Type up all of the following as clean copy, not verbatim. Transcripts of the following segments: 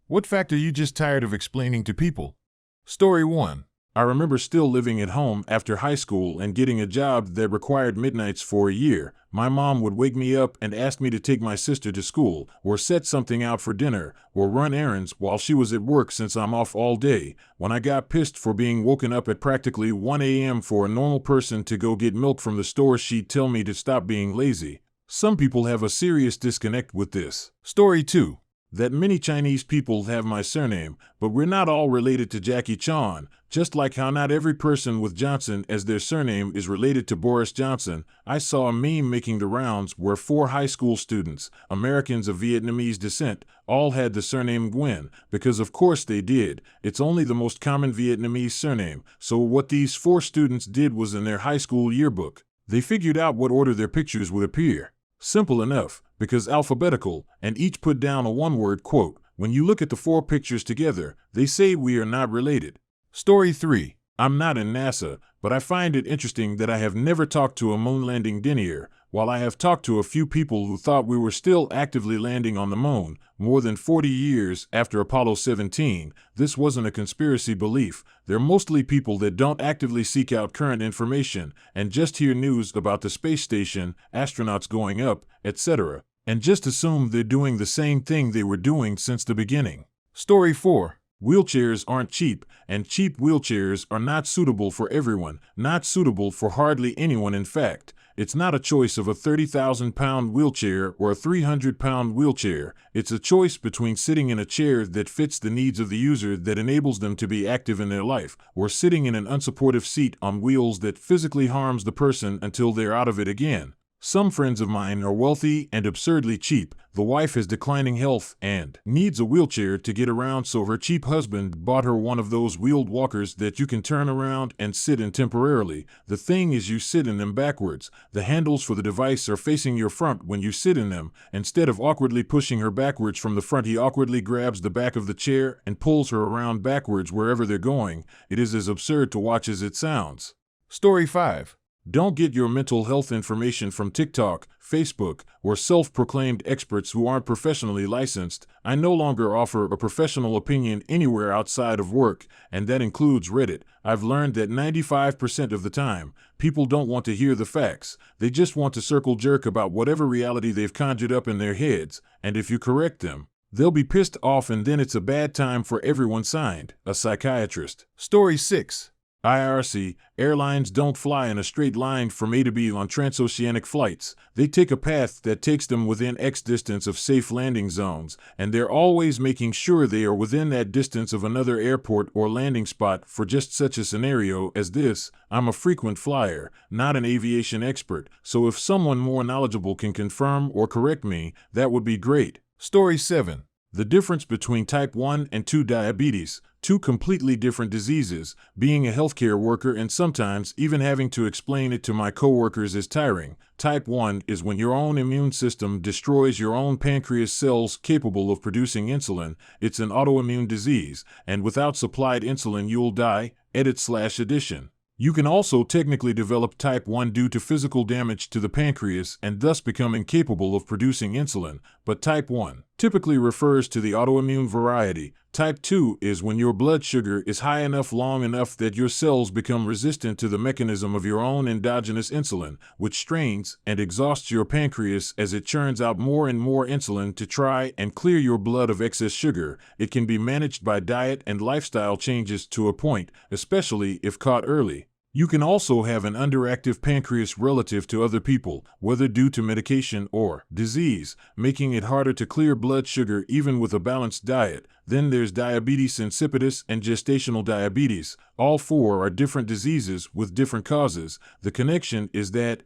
What fact are you just tired of explaining to people? Story 1. I remember still living at home after high school and getting a job that required midnights for a year. My mom would wake me up and ask me to take my sister to school, or set something out for dinner, or run errands while she was at work since I'm off all day. When I got pissed for being woken up at practically 1 a.m. for a normal person to go get milk from the store, she'd tell me to stop being lazy. Some people have a serious disconnect with this. Story 2. That many Chinese people have my surname, but we're not all related to Jackie Chan, just like how not every person with Johnson as their surname is related to Boris Johnson. I saw a meme making the rounds where 4 high school students, Americans of Vietnamese descent, all had the surname Nguyen, because of course they did. It's only the most common Vietnamese surname, so what these 4 students did was in their high school yearbook, they figured out what order their pictures would appear. Simple enough, because alphabetical, and each put down a one-word quote. When you look at the 4 pictures together, they say we are not related. Story 3. I'm not in NASA, but I find it interesting that I have never talked to a moon landing denier, while I have talked to a few people who thought we were still actively landing on the moon, more than 40 years after Apollo 17. This wasn't a conspiracy belief. They're mostly people that don't actively seek out current information and just hear news about the space station, astronauts going up, etc., and just assume they're doing the same thing they were doing since the beginning. Story 4. Wheelchairs aren't cheap, and cheap wheelchairs are not suitable for everyone, not suitable for hardly anyone. In fact, it's not a choice of a 30,000-pound wheelchair or a 300-pound wheelchair. It's a choice between sitting in a chair that fits the needs of the user that enables them to be active in their life, or sitting in an unsupportive seat on wheels that physically harms the person until they're out of it again. Some friends of mine are wealthy and absurdly cheap. The wife has declining health and needs a wheelchair to get around, so her cheap husband bought her one of those wheeled walkers that you can turn around and sit in temporarily. The thing is, you sit in them backwards. The handles for the device are facing your front when you sit in them. Instead of awkwardly pushing her backwards from the front, he awkwardly grabs the back of the chair and pulls her around backwards wherever they're going. It is as absurd to watch as it sounds. Story 5. Don't get your mental health information from TikTok, Facebook, or self-proclaimed experts who aren't professionally licensed. I no longer offer a professional opinion anywhere outside of work, and that includes Reddit. I've learned that 95% of the time, people don't want to hear the facts. They just want to circle jerk about whatever reality they've conjured up in their heads, and if you correct them, they'll be pissed off, and then it's a bad time for everyone. Signed, a psychiatrist. Story 6. IRC, airlines don't fly in a straight line from A to B on transoceanic flights. They take a path that takes them within X distance of safe landing zones, and they're always making sure they are within that distance of another airport or landing spot for just such a scenario as this. I'm a frequent flyer, not an aviation expert, so if someone more knowledgeable can confirm or correct me, that would be great. Story 7. The difference between type 1 and 2 diabetes, 2 completely different diseases. Being a healthcare worker and sometimes even having to explain it to my coworkers is tiring. Type 1 is when your own immune system destroys your own pancreas cells capable of producing insulin. It's an autoimmune disease, and without supplied insulin you'll die. Edit/addition. You can also technically develop type 1 due to physical damage to the pancreas and thus become incapable of producing insulin, but type 1 typically refers to the autoimmune variety. Type 2 is when your blood sugar is high enough long enough that your cells become resistant to the mechanism of your own endogenous insulin, which strains and exhausts your pancreas as it churns out more and more insulin to try and clear your blood of excess sugar. It can be managed by diet and lifestyle changes to a point, especially if caught early. You can also have an underactive pancreas relative to other people, whether due to medication or disease, making it harder to clear blood sugar even with a balanced diet. Then there's diabetes insipidus and gestational diabetes. All 4 are different diseases with different causes. The connection is that,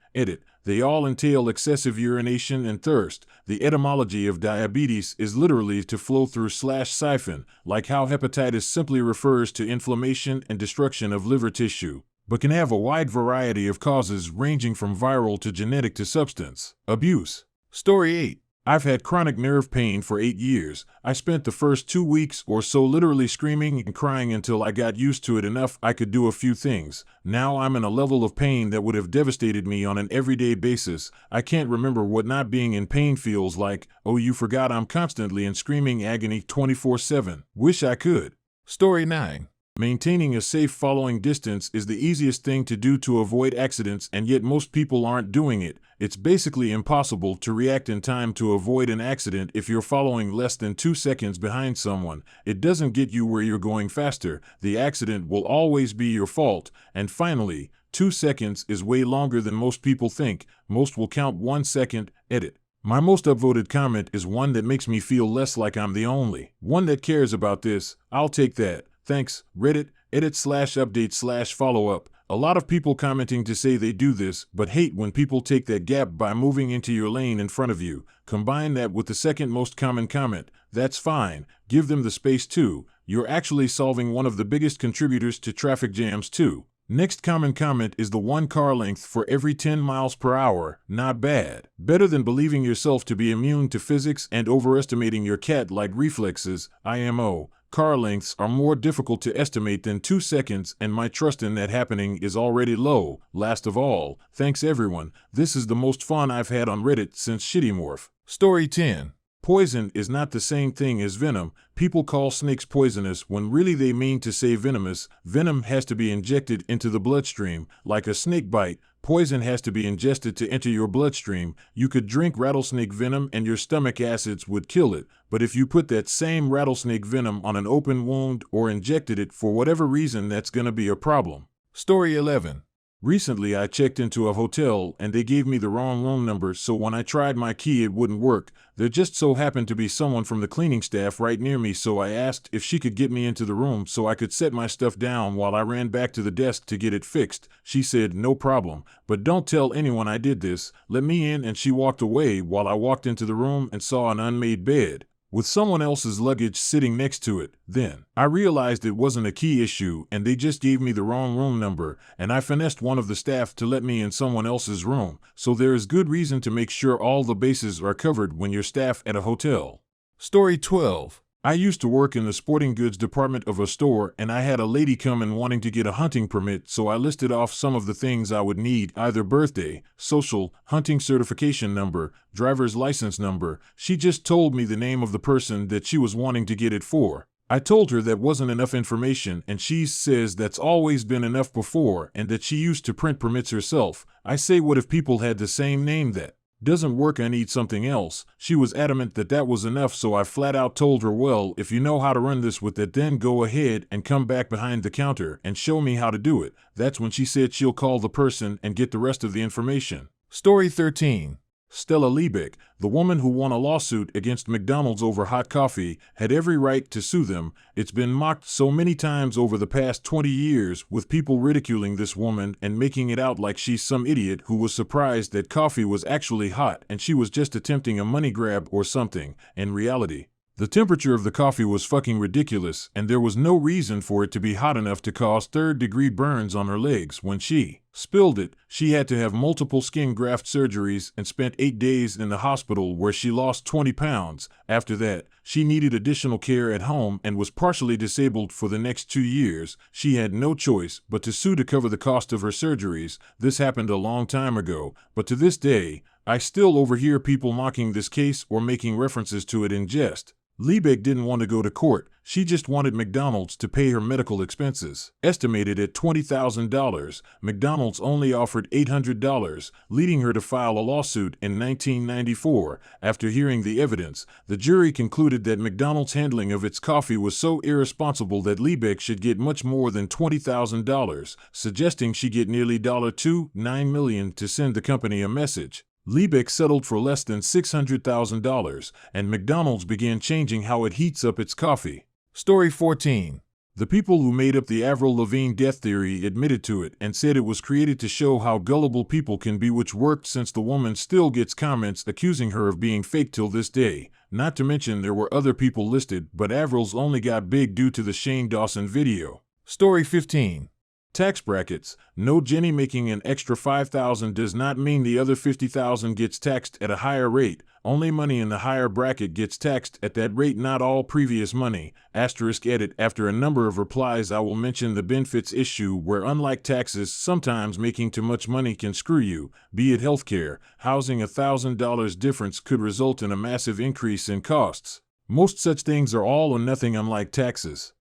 they all entail excessive urination and thirst. The etymology of diabetes is literally to flow through/siphon, like how hepatitis simply refers to inflammation and destruction of liver tissue, but can have a wide variety of causes ranging from viral to genetic to substance abuse. Story 8. I've had chronic nerve pain for 8 years. I spent the first 2 weeks or so literally screaming and crying until I got used to it enough I could do a few things. Now I'm in a level of pain that would have devastated me on an everyday basis. I can't remember what not being in pain feels like. Oh, you forgot I'm constantly in screaming agony 24/7. Wish I could. Story 9. Maintaining a safe following distance is the easiest thing to do to avoid accidents, and yet most people aren't doing it. It's basically impossible to react in time to avoid an accident if you're following less than 2 seconds behind someone. It doesn't get you where you're going faster. The accident will always be your fault. And finally, 2 seconds is way longer than most people think. Most will count 1 second. Edit. My most upvoted comment is one that makes me feel less like I'm the only one that cares about this. I'll take that. Thanks, Reddit, edit/update/follow-up. A lot of people commenting to say they do this, but hate when people take that gap by moving into your lane in front of you. Combine that with the second most common comment. That's fine. Give them the space too. You're actually solving one of the biggest contributors to traffic jams too. Next common comment is the 1 car length for every 10 miles per hour. Not bad. Better than believing yourself to be immune to physics and overestimating your cat-like reflexes. IMO. Car lengths are more difficult to estimate than 2 seconds, and my trust in that happening is already low. Last of all, thanks everyone. This is the most fun I've had on Reddit since Shittymorph. Story 10. Poison is not the same thing as venom. People call snakes poisonous when really they mean to say venomous. Venom has to be injected into the bloodstream. Like a snake bite, poison has to be ingested to enter your bloodstream. You could drink rattlesnake venom and your stomach acids would kill it. But if you put that same rattlesnake venom on an open wound or injected it for whatever reason, that's gonna be a problem. Story 11. Recently, I checked into a hotel and they gave me the wrong room number, so when I tried my key, it wouldn't work. There just so happened to be someone from the cleaning staff right near me, so I asked if she could get me into the room so I could set my stuff down while I ran back to the desk to get it fixed. She said, "No problem, but don't tell anyone I did this. Let me in," and she walked away while I walked into the room and saw an unmade bed with someone else's luggage sitting next to it. Then I realized it wasn't a key issue and they just gave me the wrong room number, and I finessed one of the staff to let me in someone else's room. So there is good reason to make sure all the bases are covered when you're staff at a hotel. Story 12. I used to work in the sporting goods department of a store, and I had a lady come in wanting to get a hunting permit, so I listed off some of the things I would need: either birthday, social, hunting certification number, driver's license number. She just told me the name of the person that she was wanting to get it for. I told her that wasn't enough information, and she says that's always been enough before and that she used to print permits herself. I say, what if people had the same name? That doesn't work, I need something else. She was adamant that that was enough, so I flat out told her, well, if you know how to run this with it, then go ahead and come back behind the counter and show me how to do it. That's when she said she'll call the person and get the rest of the information. Story 13. Stella Liebeck, the woman who won a lawsuit against McDonald's over hot coffee, had every right to sue them. It's been mocked so many times over the past 20 years, with people ridiculing this woman and making it out like she's some idiot who was surprised that coffee was actually hot and she was just attempting a money grab or something. In reality, the temperature of the coffee was fucking ridiculous, and there was no reason for it to be hot enough to cause third-degree burns on her legs. When she spilled it, she had to have multiple skin graft surgeries and spent 8 days in the hospital where she lost 20 pounds. After that, she needed additional care at home and was partially disabled for the next 2 years. She had no choice but to sue to cover the cost of her surgeries. This happened a long time ago, but to this day, I still overhear people mocking this case or making references to it in jest. Liebeck didn't want to go to court. She just wanted McDonald's to pay her medical expenses. Estimated at $20,000, McDonald's only offered $800, leading her to file a lawsuit in 1994. After hearing the evidence, the jury concluded that McDonald's handling of its coffee was so irresponsible that Liebeck should get much more than $20,000, suggesting she get nearly $2.9 million to send the company a message. Liebeck settled for less than $600,000, and McDonald's began changing how it heats up its coffee. Story 14. The people who made up the Avril Lavigne death theory admitted to it and said it was created to show how gullible people can be, which worked since the woman still gets comments accusing her of being fake till this day. Not to mention there were other people listed, but Avril's only got big due to the Shane Dawson video. Story 15. Tax brackets. No, Jenny, making an extra $5,000 does not mean the other $50,000 gets taxed at a higher rate. Only money in the higher bracket gets taxed at that rate, not all previous money. Askreddit. After a number of replies, I will mention the benefits issue, where unlike taxes, sometimes making too much money can screw you, be it healthcare, housing. $1,000 difference could result in a massive increase in costs. Most such things are all or nothing, unlike taxes.